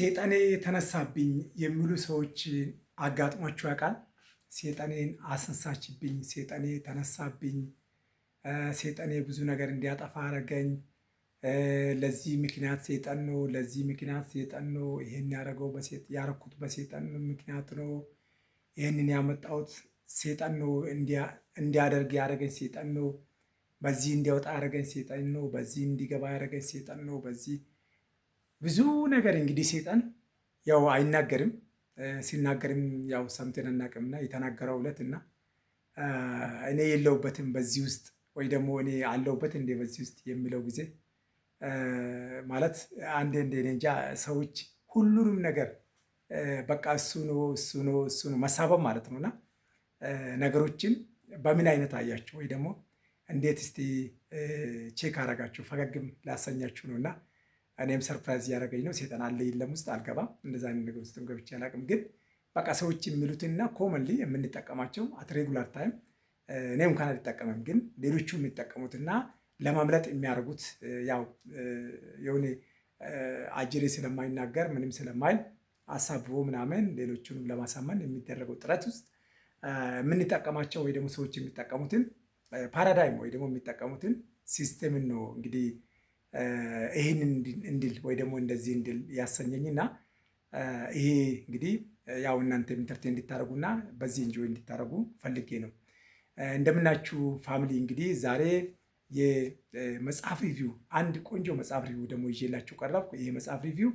ሴጠኔ ተነሳብኝ የሚሉ ሰዎች አጋጥሟቸው ያውቃል? ሴጠኔን አስነሳችብኝ፣ ሴጠኔ ተነሳብኝ፣ ሴጠኔ ብዙ ነገር እንዲያጠፋ አረገኝ፣ ለዚህ ምክንያት ሴጠን ነው፣ ለዚህ ምክንያት ሴጠን ነው፣ ይሄን ያረኩት በሴጠን ምክንያት ነው፣ ይህንን ያመጣሁት ሴጠን ነው፣ እንዲያደርግ ያደረገኝ ሴጠን ነው፣ በዚህ እንዲያወጣ ያደረገኝ ሴጠን ነው፣ በዚህ እንዲገባ ያደረገኝ ሴጠን ነው፣ በዚህ ብዙ ነገር እንግዲህ ሴጣን ያው አይናገርም። ሲናገርም ያው ሰምተን አናውቅምና የተናገረው ዕለት እና እኔ የለውበትም በዚህ ውስጥ ወይ ደግሞ እኔ አለውበት እንደ በዚህ ውስጥ የሚለው ጊዜ ማለት አንዴ እንደ እንጃ ሰዎች ሁሉንም ነገር በቃ እሱ ነው እሱ ነው እሱ ነው መሳበብ ማለት ነውና ነገሮችን በምን አይነት አያችሁ ወይ ደግሞ እንዴት እስቲ ቼክ አረጋችሁ ፈገግም ላሰኛችሁ ነውና እኔም ሰርፕራይዝ እያደረገኝ ነው። ሴጣን አለ የለም ውስጥ አልገባም። እንደዛ አይነት ነገር ውስጥም ገብቼ አላውቅም። ግን በቃ ሰዎች የሚሉትና ኮመንሊ የምንጠቀማቸው አት ሬጉላር ታይም እኔ እንኳን አልጠቀምም፣ ግን ሌሎቹ የሚጠቀሙትና ለማምለጥ የሚያደርጉት ያው የሆነ አጅሬ ስለማይናገር ምንም ስለማይል አሳብቦ ምናምን ሌሎቹንም ለማሳመን የሚደረገው ጥረት ውስጥ የምንጠቀማቸው ወይ ደግሞ ሰዎች የሚጠቀሙትን ፓራዳይም ወይ ደግሞ የሚጠቀሙትን ሲስተምን ነው እንግዲህ ይህን እንድል ወይ ደግሞ እንደዚህ እንድል ያሰኘኝና ይሄ እንግዲህ ያው እናንተ ኢንተርቴን እንድታደርጉና በዚህ እንጆይ እንድታደርጉ ፈልጌ ነው። እንደምናችሁ ፋሚሊ፣ እንግዲህ ዛሬ የመጽሐፍ ሪቪው አንድ ቆንጆ መጽሐፍ ሪቪው ደግሞ ይዤላችሁ ቀረብኩ። ይሄ መጽሐፍ ሪቪው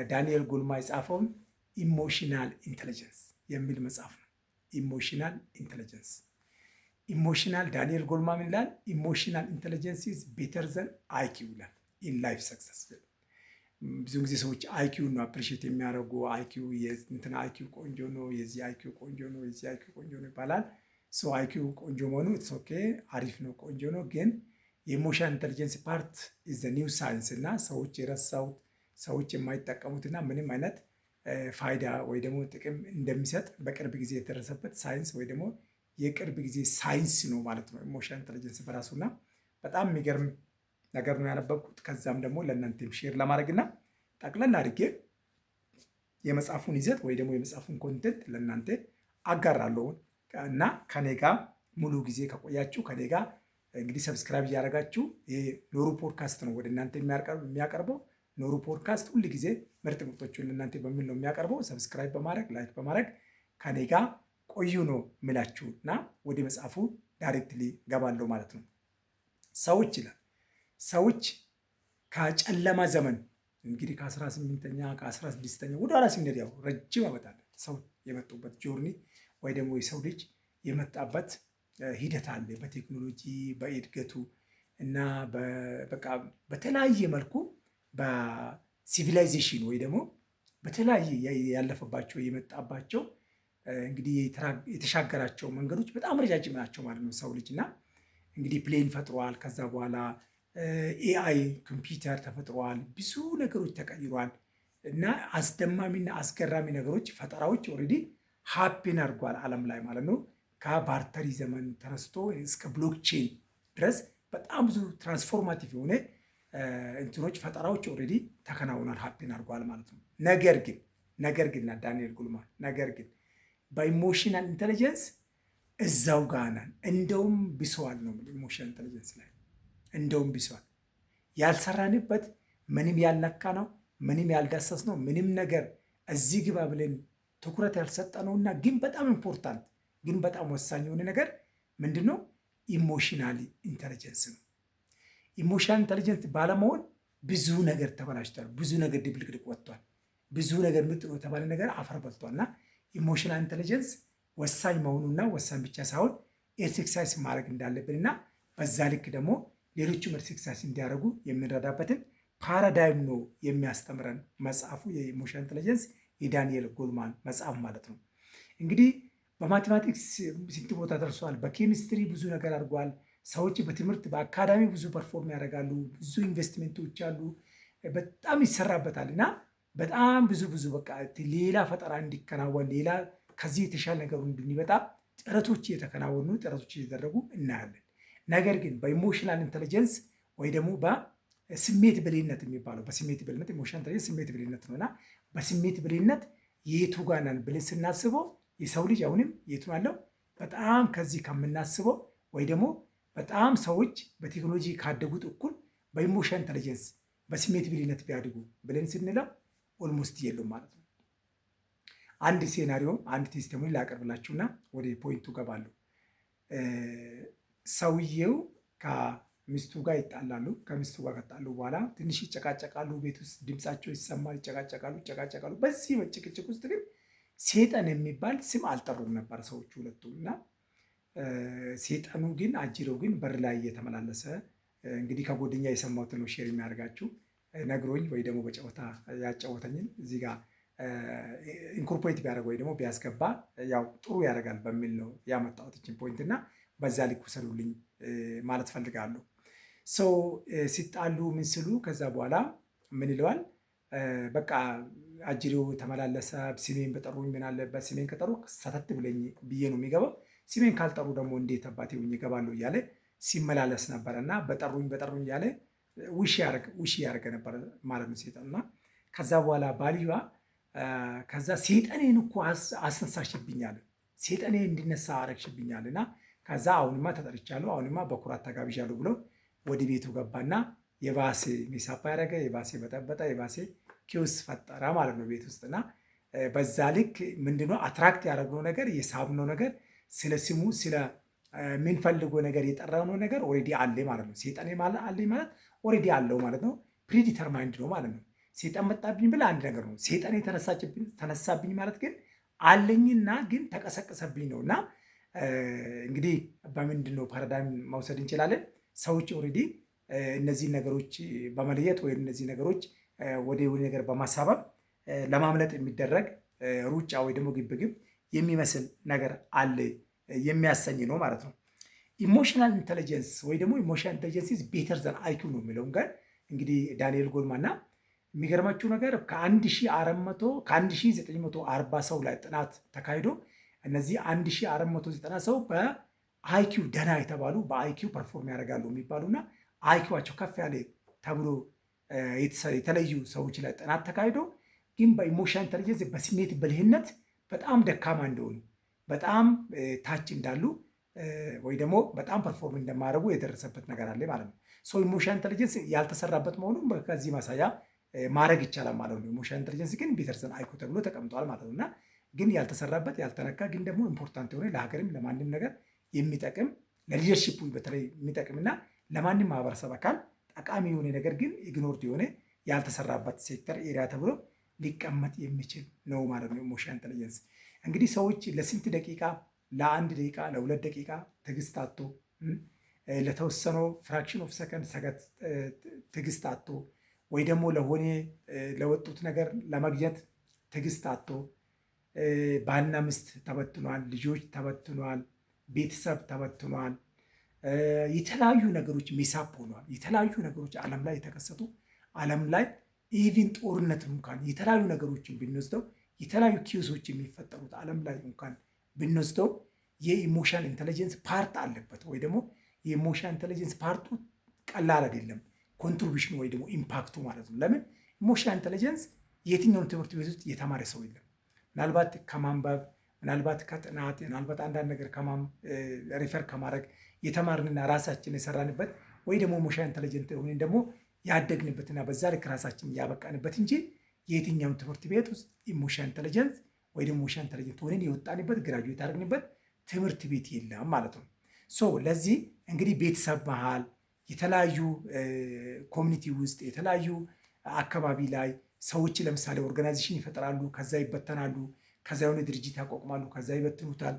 ዳንኤል ጎልማ የጻፈውን ኢሞሽናል ኢንተለጀንስ የሚል መጽሐፍ ነው። ኢሞሽናል ኢንተለጀንስ ኢሞሽናል ዳንኤል ጎልማ ምን ይላል? ኢሞሽናል ኢንተለጀንስ ኢዝ ቤተር ዘን አይኪው ይላል ኢን ላይፍ ሰክሰስ። ብዙ ጊዜ ሰዎች አይኪው ነው አፕሪሺየት የሚያደርጉ። አይኪው የእንትና አይኪው ቆንጆ ነው፣ የዚህ አይኪው ቆንጆ ነው፣ የዚህ አይኪው ቆንጆ ነው ይባላል። ሶ አይኪው ቆንጆ መሆኑ ኢትስ ኦኬ፣ አሪፍ ነው፣ ቆንጆ ነው። ግን የኢሞሽናል ኢንተለጀንስ ፓርት ኢዝ ዘ ኒው ሳይንስ እና ሰዎች የረሳሁት ሰዎች የማይጠቀሙትና ምንም አይነት ፋይዳ ወይ ደግሞ ጥቅም እንደሚሰጥ በቅርብ ጊዜ የተደረሰበት ሳይንስ ወይ ደግሞ የቅርብ ጊዜ ሳይንስ ነው ማለት ነው ኢሞሽናል ኢንተለጀንስ በራሱና በጣም የሚገርም ነገር ነው ያነበብኩት። ከዛም ደግሞ ለእናንተም ሼር ለማድረግና ጠቅለል አድርጌ የመጽሐፉን ይዘት ወይ ደግሞ የመጽሐፉን ኮንቴንት ለእናንተ አጋራለሁ እና ከኔ ጋር ሙሉ ጊዜ ከቆያችሁ ከኔ ጋር እንግዲህ ሰብስክራይብ እያደረጋችሁ ይሄ ኖሩ ፖድካስት ነው ወደ እናንተ የሚያቀርበው። ኖሩ ፖድካስት ሁል ጊዜ ምርጥ ምርጦችን ለእናንተ በሚል ነው የሚያቀርበው። ሰብስክራይብ በማድረግ ላይክ በማድረግ ከኔ ጋር ቆዩ ነው ምላችሁ እና ወደ መጽሐፉ ዳይሬክትሊ ገባለሁ ማለት ነው። ሰዎች ይላል ሰዎች ከጨለማ ዘመን እንግዲህ ከ18ኛ ከ16ኛ ወደ ኋላ ስንሄድ ያው ረጅም ዓመት አለ ሰው የመጡበት ጆርኒ ወይ ደግሞ የሰው ልጅ የመጣበት ሂደት አለ በቴክኖሎጂ በእድገቱ እና በቃ በተለያየ መልኩ በሲቪላይዜሽን ወይ ደግሞ በተለያየ ያለፈባቸው የመጣባቸው እንግዲህ የተሻገራቸው መንገዶች በጣም ረጃጅም ናቸው ማለት ነው ሰው ልጅ እና እንግዲህ ፕሌን ፈጥሯል። ከዛ በኋላ ኤአይ ኮምፒውተር ተፈጥሯል። ብዙ ነገሮች ተቀይሯል እና አስደማሚና አስገራሚ ነገሮች ፈጠራዎች ኦልሬዲ ሃፒን አድርጓል ዓለም ላይ ማለት ነው። ከባርተሪ ዘመን ተነስቶ እስከ ብሎክቼን ድረስ በጣም ብዙ ትራንስፎርማቲቭ የሆነ እንትኖች ፈጠራዎች ኦልሬዲ ተከናውኗል፣ ሃፒን አድርጓል ማለት ነው። ነገር ግን ዳንኤል ጎልማ ነገር ግን በኢሞሽናል ኢንተለጀንስ እዛው ጋር ነን። እንደውም ብሰዋል ነው ኢሞሽናል ኢንተለጀንስ ላይ እንደውም ብሰዋል። ያልሰራንበት ምንም ያልነካ ነው፣ ምንም ያልዳሰስ ነው፣ ምንም ነገር እዚህ ግባ ብለን ትኩረት ያልሰጠነውና ግን በጣም ኢምፖርታንት ግን በጣም ወሳኝ የሆነ ነገር ምንድን ነው? ኢሞሽናል ኢንተለጀንስ ነው። ኢሞሽናል ኢንተለጀንስ ባለመሆን ብዙ ነገር ተበላሽቷል፣ ብዙ ነገር ድብልቅልቅ ወጥቷል፣ ብዙ ነገር ምጥ የተባለ ነገር አፈር በልቷልና ኢሞሽናል ኢንተለጀንስ ወሳኝ መሆኑና ወሳኝ ብቻ ሳይሆን ኤክሰርሳይዝ ማድረግ እንዳለብንና በዛ ልክ ደግሞ ሌሎችም ኤክሰርሳይዝ እንዲያደርጉ የምንረዳበትን ፓራዳይም ነው የሚያስተምረን መጽሐፉ የኢሞሽናል ኢንተለጀንስ የዳንኤል ጎልማን መጽሐፍ ማለት ነው። እንግዲህ በማቴማቲክስ ስንት ቦታ ደርሷል፣ በኬሚስትሪ ብዙ ነገር አድርጓል። ሰዎች በትምህርት በአካዳሚ ብዙ ፐርፎርም ያደርጋሉ፣ ብዙ ኢንቨስትሜንቶች አሉ፣ በጣም ይሰራበታል እና በጣም ብዙ በቃ ሌላ ፈጠራ እንዲከናወን ሌላ ከዚህ የተሻለ ነገሩ እንድንመጣ ጥረቶች እየተከናወኑ ጥረቶች እየተደረጉ እናያለን። ነገር ግን በኢሞሽናል ኢንተለጀንስ ወይ ደግሞ ስሜት ብልህነት የሚባለው በስሜት ብልህነት ኢሞሽናል ኢንተለጀንስ ስሜት ብልህነት ነው እና በስሜት ብልህነት የቱ ጋር ነን ብለን ስናስበው የሰው ልጅ አሁንም የቱ አለው በጣም ከዚህ ከምናስበው ወይ ደግሞ በጣም ሰዎች በቴክኖሎጂ ካደጉት እኩል በኢሞሽናል ኢንተለጀንስ በስሜት ብልህነት ቢያድጉ ብለን ስንለው ኦልሞስት የሉም ማለት ነው። አንድ ሴናሪዮ አንድ ቴስቲሞኒ ላቀርብላችሁና ወደ ፖይንቱ ገባለሁ። ሰውየው ከሚስቱ ጋር ይጣላሉ። ከሚስቱ ጋር ከጣሉ በኋላ ትንሽ ይጨቃጨቃሉ። ቤት ውስጥ ድምፃቸው ይሰማል። ይጨቃጨቃሉ። በዚህ ጭቅጭቅ ውስጥ ግን ሴጠን የሚባል ስም አልጠሩም ነበር ሰዎቹ ሁለቱ እና ሴጠኑ ግን አጅሬው ግን በር ላይ እየተመላለሰ እንግዲህ ከጎደኛ የሰማሁትን ነው ሼር የሚያደርጋችሁ ነግሮኝ ወይ ደግሞ በጨዋታ ያጫወተኝን እዚህ ጋር ኢንኮርፖሬት ቢያደርግ ወይ ደግሞ ቢያስገባ ያው ጥሩ ያደርጋል በሚል ነው ያመጣሁት ፖይንት እና በዛ ልክ ውሰዱልኝ ማለት ፈልጋለሁ። ሰው ሲጣሉ ምን ስሉ ከዛ በኋላ ምን ይለዋል? በቃ አጅሬው ተመላለሰ። ስሜን በጠሩኝ ምን አለበት? ስሜን ከጠሩ ሰተት ብዬ ነው የሚገባው። ስሜን ካልጠሩ ደግሞ እንዴት አባቴ ሆኜ እገባለሁ እያለ ሲመላለስ ነበረ እና በጠሩኝ እያለ ውሽ ያደርገ ነበር ማለት ነው ሴጣን እና ከዛ በኋላ ባልዩዋ ከዛ ሴጠኔን እኮ አስነሳሽብኛል፣ ሴጠኔ እንዲነሳ አረግሽብኛል እና ከዛ አሁንማ ተጠርቻለሁ፣ አሁንማ በኩራት ተጋብዣለሁ ብሎ ወደ ቤቱ ገባና የባሴ ሚሳፓ ያደረገ የባሴ በጠበጠ የባሴ ኪውስ ፈጠረ ማለት ነው ቤት ውስጥና በዛ ልክ ምንድነው አትራክት ያደረግነው ነገር የሳብነው ነገር ስለ ስሙ ስለ የምንፈልገው ነገር የጠራነው ነገር ኦልሬዲ አለ ማለት ነው። ሴጣን አለ ማለት ኦልሬዲ አለው ማለት ነው። ፕሪዲተርማይንድ ነው ማለት ነው። ሴጣን መጣብኝ ብለህ አንድ ነገር ነው። ሴጣን ተነሳብኝ ማለት ግን አለኝና ግን ተቀሰቀሰብኝ ነው እና እንግዲህ በምንድን ነው ፓራዳይም መውሰድ እንችላለን። ሰዎች ኦልሬዲ እነዚህ ነገሮች በመለየት ወይም እነዚህ ነገሮች ወደ ነገር በማሳበብ ለማምለጥ የሚደረግ ሩጫ ወይ ደግሞ ግብግብ የሚመስል ነገር አለ የሚያሰኝ ነው ማለት ነው። ኢሞሽናል ኢንተለጀንስ ወይ ደግሞ ኢሞሽናል ኢንተለጀንስ ኢዝ ቤተር ዘን አይኪው ነው የሚለውን ጋር እንግዲህ ዳንኤል ጎልማን እና የሚገርማችሁ ነገር ከ1940 ሰው ላይ ጥናት ተካሂዶ እነዚህ 1490 ሰው በአይኪው ደህና የተባሉ በአይኪው ፐርፎርም ያደርጋሉ የሚባሉና አይኪዋቸው ከፍ ያለ ተብሎ የተለዩ ሰዎች ላይ ጥናት ተካሂዶ ግን በኢሞሽናል ኢንተለጀንስ በስሜት ብልህነት በጣም ደካማ እንደሆኑ በጣም ታች እንዳሉ ወይ ደግሞ በጣም ፐርፎርም እንደማያደርጉ የደረሰበት ነገር አለ ማለት ነው። ሰው ኢሞሽናል ኢንተለጀንስ ያልተሰራበት መሆኑን ከዚህ ማሳያ ማድረግ ይቻላል ማለት ነው። ኢሞሽናል ኢንተለጀንስ ግን ቤተር ዘን አይኪው ተብሎ ተቀምጧል ማለት ነው እና ግን ያልተሰራበት ያልተነካ ግን ደግሞ ኢምፖርታንት የሆነ ለሀገርም ለማንም ነገር የሚጠቅም ለሊደርሺፑ በተለይ የሚጠቅምና ለማንም ማህበረሰብ አካል ጠቃሚ የሆነ ነገር ግን ኢግኖርድ የሆነ ያልተሰራበት ሴክተር ኤሪያ ተብሎ ሊቀመጥ የሚችል ነው ማለት ነው። ኢሞሽናል ኢንተለጀንስ እንግዲህ ሰዎች ለስንት ደቂቃ ለ1 ደቂቃ ለ2 ደቂቃ ትዕግስት አጥቶ ለተወሰነው ፍራክሽን ኦፍ ሰከንድ ትዕግስት አጥቶ ወይ ደግሞ ለሆነ ለወጡት ነገር ለማግኘት ትዕግስት አጥቶ ባልና ሚስት ተበትኗል፣ ልጆች ተበትኗል፣ ቤተሰብ ተበትኗል፣ የተለያዩ ነገሮች ሚሳፕ ሆኗል። የተለያዩ ነገሮች ዓለም ላይ የተከሰቱ ዓለም ላይ ኢቪን ጦርነት እንኳን የተለያዩ ነገሮችን ብንወስደው የተለያዩ ኪዮሶች የሚፈጠሩት ዓለም ላይ እንኳን ብንወስደው የኢሞሽናል ኢንተለጀንስ ፓርት አለበት ወይ ደግሞ የኢሞሽናል ኢንተለጀንስ ፓርቱ ቀላል አይደለም። ኮንትሪቢሽኑ ወይ ደግሞ ኢምፓክቱ ማለት ነው። ለምን ኢሞሽናል ኢንተለጀንስ የትኛውን ትምህርት ቤት ውስጥ የተማረ ሰው የለም። ምናልባት ከማንበብ ምናልባት ከጥናት ምናልባት አንዳንድ ነገር ሪፈር ከማድረግ የተማርንና ራሳችን የሰራንበት ወይ ደግሞ ኢሞሽናል ኢንተለጀንት ሆነን ደግሞ ያደግንበትና በዛ ልክ ራሳችን ያበቃንበት እንጂ የትኛውን ትምህርት ቤት ውስጥ ኢሞሽናል ኢንተለጀንስ ወይ ደግሞ ኢሞሽናል ኢንተለጀንት ሆነን የወጣንበት ግራጁዌት ያደረግንበት ትምህርት ቤት የለም ማለት ነው። ሶ ለዚህ እንግዲህ ቤተሰብ መሃል የተለያዩ ኮሚኒቲ ውስጥ የተለያዩ አካባቢ ላይ ሰዎች ለምሳሌ ኦርጋናይዜሽን ይፈጥራሉ፣ ከዛ ይበተናሉ፣ ከዛ የሆነ ድርጅት ያቋቁማሉ፣ ከዛ ይበትኑታል።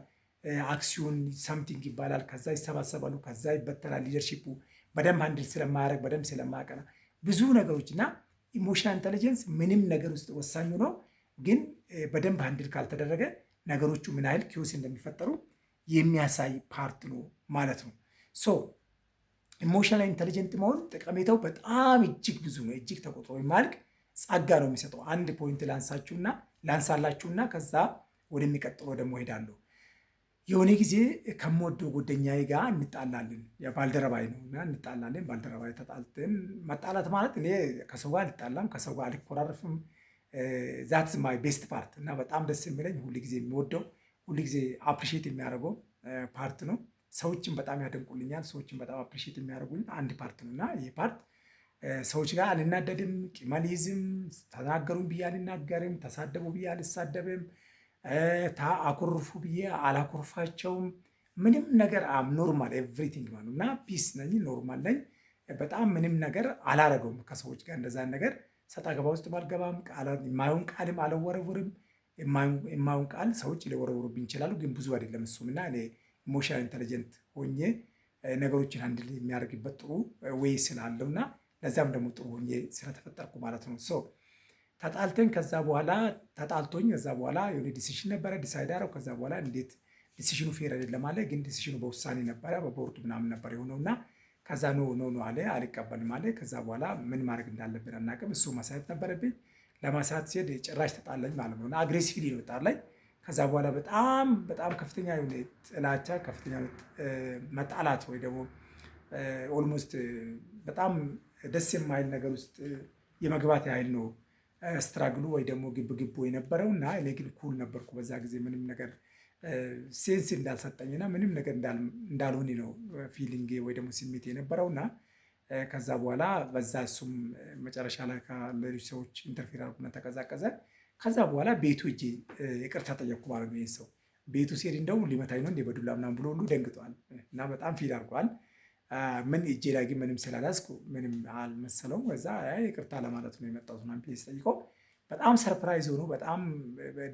አክሲዮን ሳምቲንግ ይባላል፣ ከዛ ይሰባሰባሉ፣ ከዛ ይበተናል። ሊደርሺፑ በደንብ አንድል ስለማያደርግ በደንብ ስለማያቀና ብዙ ነገሮች እና ኢሞሽናል ኢንተለጀንስ ምንም ነገር ውስጥ ወሳኙ ነው። ግን በደንብ አንድል ካልተደረገ ነገሮቹ ምን ያህል ኪዮስ እንደሚፈጠሩ የሚያሳይ ፓርት ነው ማለት ነው። ሶ ኢሞሽናል ኢንተለጀንት መሆን ጠቀሜታው በጣም እጅግ ብዙ ነው። እጅግ ተቆጥሮ የማያልቅ ጸጋ ነው የሚሰጠው። አንድ ፖይንት ላንሳላችሁና ከዛ ወደሚቀጥለው ደግሞ ሄዳለሁ። የሆነ ጊዜ ከምወደው ጓደኛዬ ጋር እንጣላለን። ባልደረባይ ነው እና እንጣላለን። ባልደረባይ ተጣልተን መጣላት ማለት እኔ ከሰው ጋር አልጣላም፣ ከሰው ጋር አልኮራረፍም። ዛትስ ማይ ቤስት ፓርት እና በጣም ደስ የሚለኝ ሁልጊዜ የሚወደው ሁልጊዜ አፕሪሼት የሚያደርገው ፓርት ነው። ሰዎችን በጣም ያደንቁልኛል። ሰዎችን በጣም አፕሪሼት የሚያደርጉኝ አንድ ፓርት ነው እና ይህ ፓርት ሰዎች ጋር አልናደድም፣ ቂም አልይዝም፣ ተናገሩኝ ብዬ አልናገርም፣ ተሳደቡ ብዬ አልሳደብም፣ አኩርፉ ብዬ አላኩርፋቸውም። ምንም ነገር ኖርማል ኤቭሪቲንግ ማለት እና ፒስ ነኝ፣ ኖርማል ነኝ። በጣም ምንም ነገር አላረገውም ከሰዎች ጋር እንደዛ ነገር ሰጣ ገባ ውስጥ ባልገባም የማየውን ቃልም አልወረውርም። የማየውን ቃል ሰዎች ሊወረውሩብኝ ይችላሉ፣ ግን ብዙ አይደለም እሱም እና እኔ ኢሞሽናል ኢንተለጀንት ሆኜ ነገሮችን አንድ የሚያደርግበት ጥሩ ወይ ስላለው እና ለዛም ደግሞ ጥሩ ሆኜ ስለተፈጠርኩ ማለት ነው። ተጣልተን ከዛ በኋላ ተጣልቶኝ ከዛ በኋላ የሆነ ዲሲሽን ነበረ ዲሳይድ አደረው። ከዛ በኋላ እንዴት ዲሲሽኑ ፌር አይደለም አለ፣ ግን ዲሲሽኑ በውሳኔ ነበረ በቦርዱ ምናምን ነበር የሆነው እና ከዛ ኖ አለ፣ አልቀበልም አለ። ከዛ በኋላ ምን ማድረግ እንዳለብን አናውቅም። እሱ ማሳየት ነበረብኝ። ለማሳየት ሲሄድ ጭራሽ ተጣላኝ ማለት ነው እና አግሬሲቭሊ ነው ጣላኝ። ከዛ በኋላ በጣም በጣም ከፍተኛ የሆነ ጥላቻ፣ ከፍተኛ መጣላት ወይ ደግሞ ኦልሞስት በጣም ደስ የማይል ነገር ውስጥ የመግባት ያህል ነው ስትራግሉ ወይ ደግሞ ግብግቡ የነበረው እና እኔ ግን ኩል ነበርኩ በዛ ጊዜ ምንም ነገር ሴንስ እንዳልሰጠኝና ምንም ነገር እንዳልሆነ ነው ፊሊንግ ወይ ደግሞ ስሜት የነበረውና ከዛ በኋላ በዛ እሱም መጨረሻ ላይ ከሌሎች ሰዎች ኢንተርፌር አድርጎና ተቀዛቀዘ። ከዛ በኋላ ቤቱ እጄ ይቅርታ ጠየቅኩ ማለት ነው። ይሄን ሰው ቤቱ ሲሄድ እንደውም ሊመታኝ ነው እንደ በዱላ ምናምን ብሎ ሁሉ ደንግጧል እና በጣም ፊል አድርጓል። ምን እጄ ላይ ግን ምንም ስላላስኩ ምንም አልመሰለውም። ከዛ ይቅርታ ለማለት ነው የመጣሁት ምናምን ብዬ ስጠይቀው በጣም ሰርፕራይዝ ሆኖ በጣም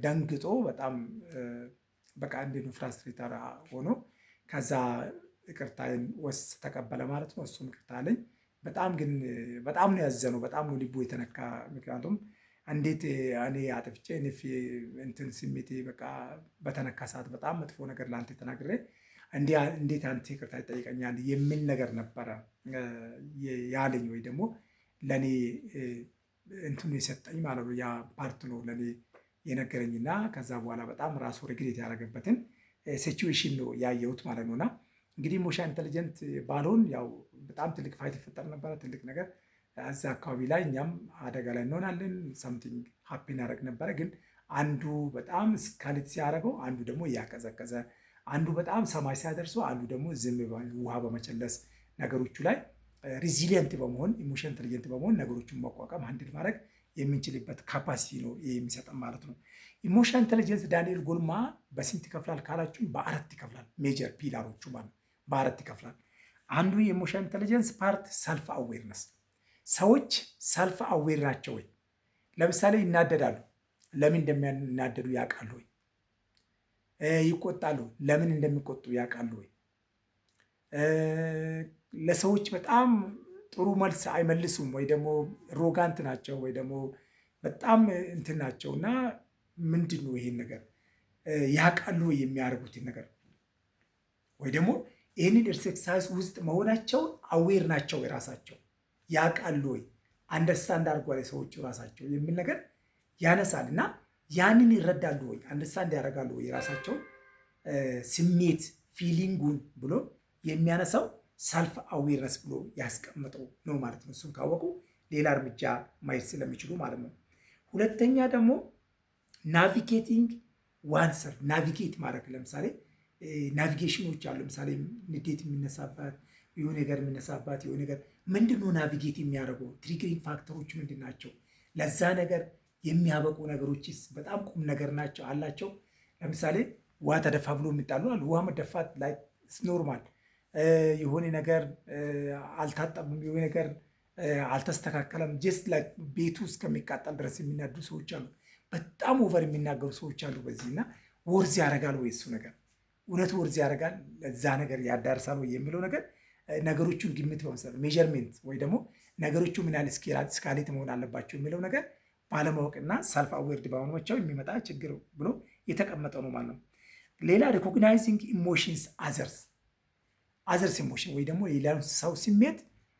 ደንግጦ በጣም በቃ እንዴት ነው ፍራስትሬተር ሆኖ ከዛ ይቅርታዬን ተቀበለ ማለት ነው። እሱም ይቅርታ አለኝ። በጣም ግን በጣም ነው ያዘነው፣ በጣም ነው ልቡ የተነካ። ምክንያቱም እንዴት እኔ አጥፍቼ እንትን ስሜቴ በቃ በተነካ ሰዓት በጣም መጥፎ ነገር ለአንተ ተናግሬ እንዴት አንተ ይቅርታ ይጠይቀኛል የሚል ነገር ነበረ ያለኝ ወይ ደግሞ ለእኔ እንትኑ የሰጠኝ ማለት ነው። ያ ፓርት ነው ለእኔ የነገረኝና ከዛ በኋላ በጣም ራሱ ሬግሬት ያደረገበትን ሲቹዌሽን ነው ያየሁት ማለት ነውና እንግዲህ ኢሞሽናል ኢንተለጀንት ባልሆን ያው በጣም ትልቅ ፋይት ይፈጠር ነበረ፣ ትልቅ ነገር እዛ አካባቢ ላይ እኛም አደጋ ላይ እንሆናለን። ሳምቲንግ ሀፕን ያደረግ ነበረ። ግን አንዱ በጣም ስካሊት ሲያደርገው፣ አንዱ ደግሞ እያቀዘቀዘ፣ አንዱ በጣም ሰማይ ሲያደርሰው፣ አንዱ ደግሞ ዝም ውሃ በመቸለስ ነገሮቹ ላይ ሪዚሊየንት በመሆን ኢሞሽናል ኢንተለጀንት በመሆን ነገሮቹን መቋቋም አንድል ማድረግ የምንችልበት ካፓሲቲ ነው የሚሰጠን ማለት ነው። ኢሞሽናል ኢንተለጀንስ ዳንኤል ጎልማ በስንት ይከፍላል ካላችሁን፣ በአራት ይከፍላል። ሜጀር ፒላሮቹ ማለት በአራት ይከፍላል። አንዱ የኢሞሽናል ኢንተለጀንስ ፓርት ሰልፍ አዌርነስ። ሰዎች ሰልፍ አዌር ናቸው ወይ? ለምሳሌ ይናደዳሉ፣ ለምን እንደሚናደዱ ያውቃሉ ወይ? ይቆጣሉ፣ ለምን እንደሚቆጡ ያውቃሉ ወይ? ለሰዎች በጣም ጥሩ መልስ አይመልሱም ወይ ደግሞ ሮጋንት ናቸው ወይ ደግሞ በጣም እንትን ናቸው እና ምንድን ነው ይሄን ነገር ያውቃሉ ወይ? የሚያደርጉትን ነገር ወይ ደግሞ ይህንን ኤክሰርሳይዝ ውስጥ መሆናቸው አዌር ናቸው የራሳቸው ያውቃሉ ወይ? አንደርስታንድ አድርጓል ሰዎቹ ራሳቸው የሚል ነገር ያነሳል እና ያንን ይረዳሉ ወይ? አንደርስታንድ ያደርጋሉ ወይ? የራሳቸው ስሜት ፊሊንጉን ብሎ የሚያነሳው ሰልፍ አዌርነስ ብሎ ያስቀምጠው ነው ማለት ነው። እሱን ካወቁ ሌላ እርምጃ ማየት ስለሚችሉ ማለት ነው። ሁለተኛ ደግሞ ናቪጌቲንግ ዋንሰር ናቪጌት ማድረግ። ለምሳሌ ናቪጌሽኖች አሉ። ለምሳሌ ንዴት የሚነሳባት የሆነ ነገር የሚነሳባት የሆነ ነገር ምንድነው ናቪጌት የሚያደርገው? ትሪገሪንግ ፋክተሮች ምንድን ናቸው? ለዛ ነገር የሚያበቁ ነገሮችስ በጣም ቁም ነገር ናቸው አላቸው። ለምሳሌ ውሃ ተደፋ ብሎ የሚጣሉ አሉ። ውሃ መደፋት ላይ ኖርማል፣ የሆነ ነገር አልታጠብም፣ የሆነ ነገር አልተስተካከለም፣ ጀስት ላይ ቤቱ እስከሚቃጠል ድረስ የሚናዱ ሰዎች አሉ። በጣም ኦቨር የሚናገሩ ሰዎች አሉ በዚህ እና ወርዝ ያደርጋል ወይ? እሱ ነገር እውነት ወርዝ ያደርጋል? ለዛ ነገር ያዳርሳል ወይ የሚለው ነገር ነገሮቹን ግምት በመስጠት ሜዠርሜንት ወይ ደግሞ ነገሮቹ ምን ያህል ስካሌት መሆን አለባቸው የሚለው ነገር ባለማወቅና ሰልፍ አዌርድ በመሆናቸው የሚመጣ ችግር ብሎ የተቀመጠ ነው ማለት ነው። ሌላ ሪኮግናይዚንግ ኢሞሽንስ አዘርስ ኢሞሽን ወይ ደግሞ ሌላውን ሰው ስሜት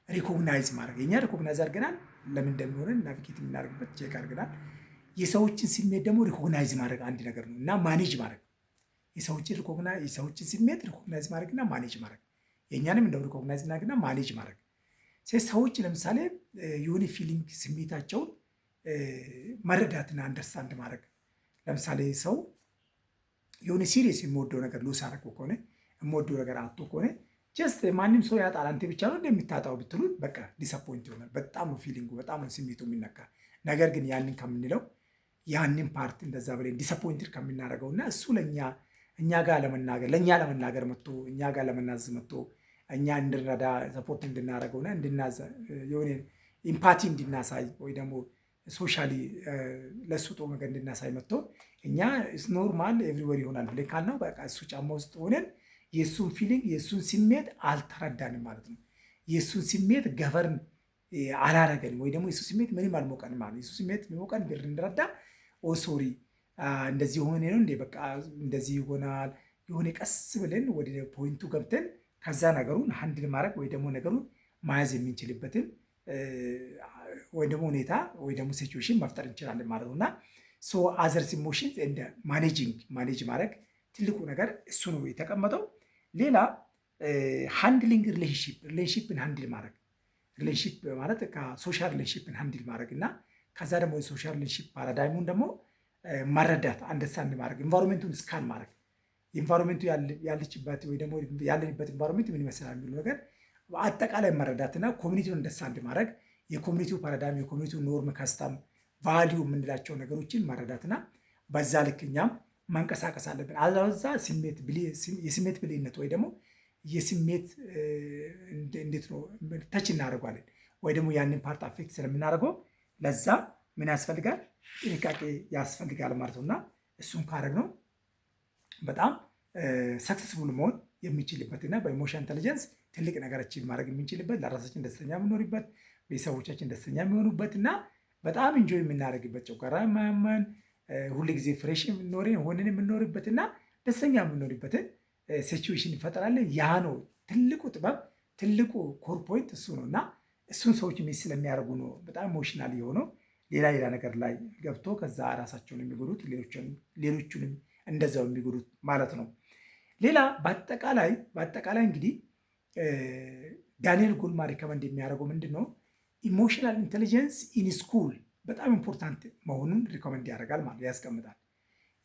ሪኮግናይዝ ማድረግ። የኛ ሪኮግናይዝ አድርገናል፣ ለምን እንደሚሆንን ናቪጌት የምናደርግበት ቼክ አድርገናል። የሰዎችን ስሜት ደግሞ ሪኮግናይዝ ማድረግ አንድ ነገር ነው እና ማኔጅ ማድረግ የሰዎችን ስሜት ሪኮግናይዝ ማድረግና ማኔጅ ማድረግ፣ የእኛንም እንደው ሪኮግናይዝ ማድረግና ማኔጅ ማድረግ። ሰዎች ለምሳሌ የሆነ ፊሊንግ ስሜታቸውን መረዳትና አንደርስታንድ ማድረግ። ለምሳሌ ሰው የሆነ ሲሪየስ የሚወደው ነገር ሉስ አደረገው ከሆነ የምወደው ነገር አጥቶ ከሆነ ጀስት ማንም ሰው ያጣል አንተ ብቻ ነው እንደምታጣው ብትሉን በቃ ዲስአፖይንት ይሆናል። በጣም ነው ፊሊንጉ፣ በጣም ነው ስሜቱ የሚነካ። ነገር ግን ያንን ከምንለው ያንን ፓርት እንደዛ ብለን ዲስአፖይንትድ ከምናደርገው እና እሱ እኛ ጋር ለመናገር መጥቶ እኛ ጋር ለመናዘዝ መጥቶ እኛ እንድንረዳ ሰፖርት እንድናደርገውና የሆነ ኢምፓቲ እንድናሳይ ወይ ደግሞ ሶሻሊ ለእሱ ጥሩ ነገር እንድናሳይ መጥቶ እኛ ኖርማል ኤቭሪወር ይሆናል ብለን ካልነው በቃ እሱ ጫማ ውስጥ ሆነን የእሱን ፊሊንግ የእሱን ስሜት አልተረዳንም ማለት ነው። የእሱን ስሜት ገቨርን አላረገንም ወይ ደግሞ የእሱ ስሜት ምንም አልሞቀንም ማለት ነው። የእሱ ስሜት የሚሞቀን እንረዳ ሶሪ እንደዚህ ሆነ ነው እንዴ በቃ እንደዚህ ይሆናል የሆነ ቀስ ብለን ወደ ፖይንቱ ገብተን ከዛ ነገሩን ሃንድል ማድረግ ወይ ደግሞ ነገሩን መያዝ የምንችልበትን ወይ ደግሞ ሁኔታ ወይ ደግሞ ሲቹዌሽን መፍጠር እንችላለን ማለት ነው። እና አዘርስ ኢሞሽንስ እንደ ማኔጅ ማድረግ ትልቁ ነገር እሱ ነው የተቀመጠው። ሌላ ሃንድሊንግ ሪሌሽንሺፕን ሃንድል ማድረግ። ሪሌሽንሺፕ ማለት ከሶሻል ሪሌሽንሺፕን ሃንድል ማድረግ እና ከዛ ደግሞ የሶሻል ሪሌሽንሺፕ ፓራዳይሙን ደግሞ መረዳት፣ አንደርስታንድ ማድረግ፣ ኢንቫይሮንመንቱን ስካን ማድረግ። ኢንቫይሮንመንቱ ያለችበት ወይ ደግሞ ያለንበት ኢንቫይሮንመንት ምን ይመስላል የሚለው ነገር አጠቃላይ መረዳትና ኮሚኒቲውን አንደርስታንድ ማድረግ፣ የኮሚኒቲው ፓራዳይም፣ የኮሚኒቲው ኖርም፣ ከስተም፣ ቫሊዩ የምንላቸው ነገሮችን መረዳትና በዛ ልክ እኛም መንቀሳቀስ አለብን። አለበዛ የስሜት ብልህነት ወይ ደግሞ የስሜት እንዴት ነው ተች እናደርጓለን ወይ ደግሞ ያንን ፓርት አፌክት ስለምናደርገው ለዛ ምን ያስፈልጋል? ጥንቃቄ ያስፈልጋል ማለት ነው። እና እሱን ካደረግነው በጣም ሰክሰስፉል መሆን የሚችልበትና በኢሞሽን ኢንተለጀንስ ትልቅ ነገሮችን ማድረግ የምንችልበት፣ ለራሳችን ደስተኛ የምንኖርበት፣ ቤተሰቦቻችን ደስተኛ የሚሆኑበት እና በጣም ኢንጆይ የምናደርግበት፣ ጨጓራ የማያመን ሁል ጊዜ ፍሬሽ ሆነን የምንኖርበት እና ደስተኛ የምንኖርበትን ሲቹዌሽን እንፈጠራለን። ያ ነው ትልቁ ጥበብ፣ ትልቁ ኮር ፖይንት እሱ ነው። እና እሱን ሰዎች ሚስ ስለሚያደርጉ ነው በጣም ኢሞሽናል የሆነው ሌላ ነገር ላይ ገብቶ ከዛ ራሳቸውን የሚጎዱት ሌሎቹንም እንደዛው የሚጎዱት ማለት ነው። ሌላ በአጠቃላይ እንግዲህ ዳንኤል ጎልማን ሪከመንድ የሚያደርገው ምንድን ነው? ኢሞሽናል ኢንቴሊጀንስ ኢን ስኩል በጣም ኢምፖርታንት መሆኑን ሪኮመንድ ያደርጋል ማለት ያስቀምጣል።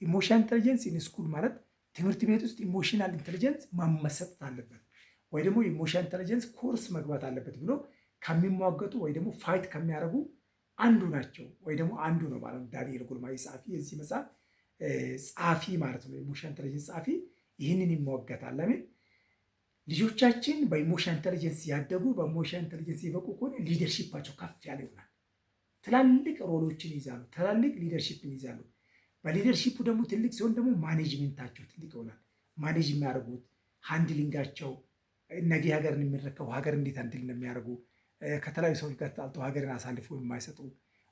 ኢሞሽናል ኢንቴሊጀንስ ኢን ስኩል ማለት ትምህርት ቤት ውስጥ ኢሞሽናል ኢንቴሊጀንስ መመሰጠት አለበት ወይ ደግሞ ኢሞሽናል ኢንቴሊጀንስ ኮርስ መግባት አለበት ብሎ ከሚሟገጡ ወይ ደግሞ ፋይት ከሚያደርጉ አንዱ ናቸው ወይ ደግሞ አንዱ ነው ማለት ነው። ዳንኤል ጎልማን ጸሐፊ፣ የዚህ መጽሐፍ ጸሐፊ ማለት ነው። ኢሞሽናል ኢንቴሊጀንስ ጸሐፊ ይህንን ይሟገታል። ለምን ልጆቻችን በኢሞሽናል ኢንቴሊጀንስ ያደጉ በኢሞሽናል ኢንቴሊጀንስ የበቁ ከሆነ ሊደርሺፓቸው ከፍ ያለ ይሆናል። ትላልቅ ሮሎችን ይዛሉ፣ ትላልቅ ሊደርሺፕን ይዛሉ። በሊደርሺፑ ደግሞ ትልቅ ሲሆን ደግሞ ማኔጅመንታቸው ትልቅ ይሆናል። ማኔጅ የሚያደርጉት ሃንድሊንጋቸው ነገ ሀገርን የሚረከቡ ሀገር እንዴት ሃንድል እንደሚያደርጉ ከተለያዩ ሰዎች ጋር ተጣልተው ሀገርን አሳልፎ የማይሰጡ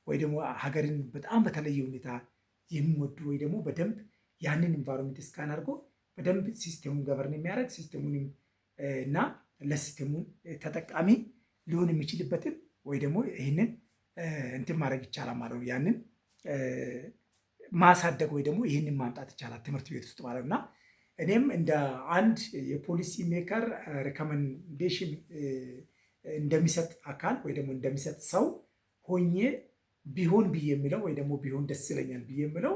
ወይ ደግሞ ሀገርን በጣም በተለየ ሁኔታ የሚወዱ ወይ ደግሞ በደንብ ያንን ኢንቫይሮንመንት ስካን አድርጎ በደንብ ሲስተሙን ገቨርን የሚያደርግ ሲስተሙን እና ለሲስተሙን ተጠቃሚ ሊሆን የሚችልበትን ወይ ደግሞ ይህንን እንትን ማድረግ ይቻላል ማለት ነው። ያንን ማሳደግ ወይ ደግሞ ይህንን ማምጣት ይቻላል ትምህርት ቤት ውስጥ ማለት ነው። እና እኔም እንደ አንድ የፖሊሲ ሜከር ሬኮመንዴሽን እንደሚሰጥ አካል ወይ ደግሞ እንደሚሰጥ ሰው ሆኜ ቢሆን ብዬ የምለው ወይ ደግሞ ቢሆን ደስ ይለኛል ብዬ የምለው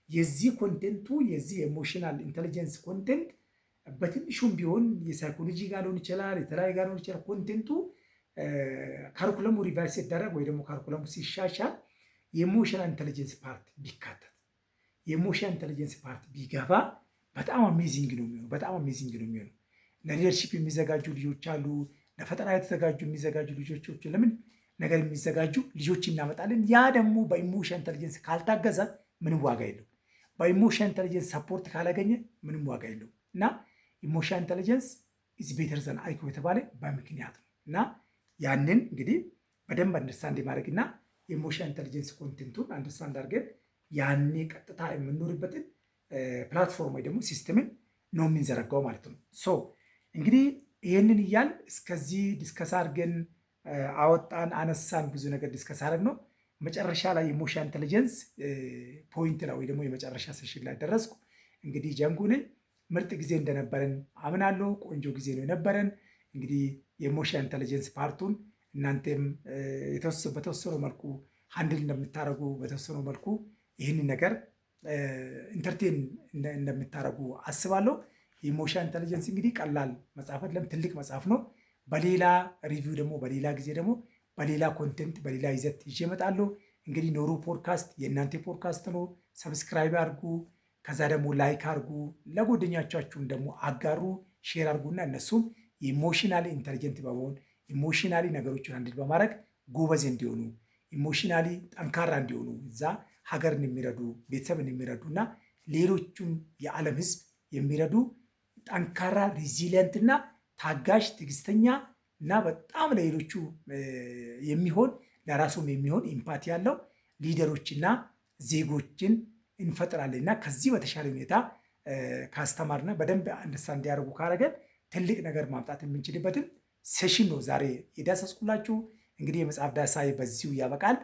የዚህ ኮንቴንቱ የዚህ ኢሞሽናል ኢንቴሊጀንስ ኮንቴንት በትንሹም ቢሆን የሳይኮሎጂ ጋር ሊሆን ይችላል፣ የተለያዩ ጋር ሊሆን ይችላል። ኮንቴንቱ ካሪኩለሙ ሪቫይስ ሲደረግ ወይ ደግሞ ካሪኩለሙ ሲሻሻል የኢሞሽናል ኢንቴሊጀንስ ፓርት ቢካተት የኢሞሽናል ኢንቴሊጀንስ ፓርት ቢገባ በጣም አሜዚንግ ነው የሚሆነው። በጣም አሜዚንግ ነው የሚሆነው። ለሊደርሺፕ የሚዘጋጁ ልጆች አሉ፣ ለፈጠራ የሚዘጋጁ ልጆች ለምን ነገር የሚዘጋጁ ልጆች እናመጣለን። ያ ደግሞ በኢሞሽናል ኢንቴሊጀንስ ካልታገዘ ምንም ዋጋ የለው። በኢሞሽናል ኢንቴሊጀንስ ሰፖርት ካላገኘ ምንም ዋጋ የለው እና ኢሞሽናል ኢንቴሊጀንስ ኢዝ ቤተር ዘን አይኪው የተባለ በምክንያት ነው። እና ያንን እንግዲህ በደንብ አንደርስታንድ ማድረግና የኢሞሽናል ኢንቴሊጀንስ ኮንቴንቱን አንደርስታንድ አድርገን ያኔ ቀጥታ የምንኖርበትን ፕላትፎርም ወይ ደግሞ ሲስተምን ነው የምንዘረጋው ማለት ነው። ሶ እንግዲህ ይህንን እያል እስከዚህ ዲስከስ አድርገን አወጣን፣ አነሳን፣ ብዙ ነገር ዲስከስ አድርገን ነው መጨረሻ ላይ ኢሞሽናል ኢንቴሊጀንስ ፖይንት ላይ ወይ ደግሞ የመጨረሻ ሴሽን ላይ ደረስኩ። እንግዲህ ጀንጉ ነኝ። ምርጥ ጊዜ እንደነበረን አምናለሁ። ቆንጆ ጊዜ ነው የነበረን። እንግዲህ የኢሞሽናል ኢንተለጀንስ ፓርቱን እናንተም በተወሰነ መልኩ ሃንድል እንደምታደርጉ በተወሰነው መልኩ ይህንን ነገር ኢንተርቴን እንደምታደርጉ አስባለሁ። የኢሞሽናል ኢንተለጀንስ እንግዲህ ቀላል መጽሐፍ አይደለም፣ ትልቅ መጽሐፍ ነው። በሌላ ሪቪው ደግሞ በሌላ ጊዜ ደግሞ በሌላ ኮንቴንት በሌላ ይዘት ይዤ እመጣለሁ። እንግዲህ ኖሩ ፖድካስት የእናንተ ፖድካስት ነው። ሰብስክራይብ አድርጉ፣ ከዛ ደግሞ ላይክ አድርጉ፣ ለጓደኞቻችሁም ደግሞ አጋሩ፣ ሼር አድርጉና እነሱም ኢሞሽናሊ ኢንተሊጀንት በመሆን ኢሞሽናሊ ነገሮችን አንድል በማድረግ ጎበዝ እንዲሆኑ ኢሞሽናሊ ጠንካራ እንዲሆኑ እዛ ሀገርን የሚረዱ ቤተሰብን የሚረዱ እና ሌሎቹም የዓለም ሕዝብ የሚረዱ ጠንካራ ሪዚሊየንት እና ታጋሽ ትዕግስተኛ እና በጣም ለሌሎቹ የሚሆን ለራሱም የሚሆን ኢምፓቲ ያለው ሊደሮችና ዜጎችን እንፈጥራለን እና ከዚህ በተሻለ ሁኔታ ካስተማርና በደንብ አንደርስታንድ እንዲያደርጉ ካረገን ትልቅ ነገር ማምጣት የምንችልበትን ሴሽን ነው ዛሬ የዳሰስኩላችሁ። እንግዲህ የመጽሐፍ ዳሳይ በዚሁ ያበቃል።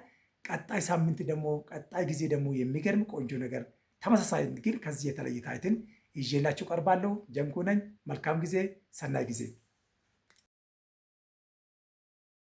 ቀጣይ ሳምንት ደግሞ ቀጣይ ጊዜ ደግሞ የሚገርም ቆንጆ ነገር ተመሳሳይ ግን ከዚህ የተለየ ታይትን ይዤላችሁ ቀርባለሁ። ጀንጎ ነኝ። መልካም ጊዜ፣ ሰናይ ጊዜ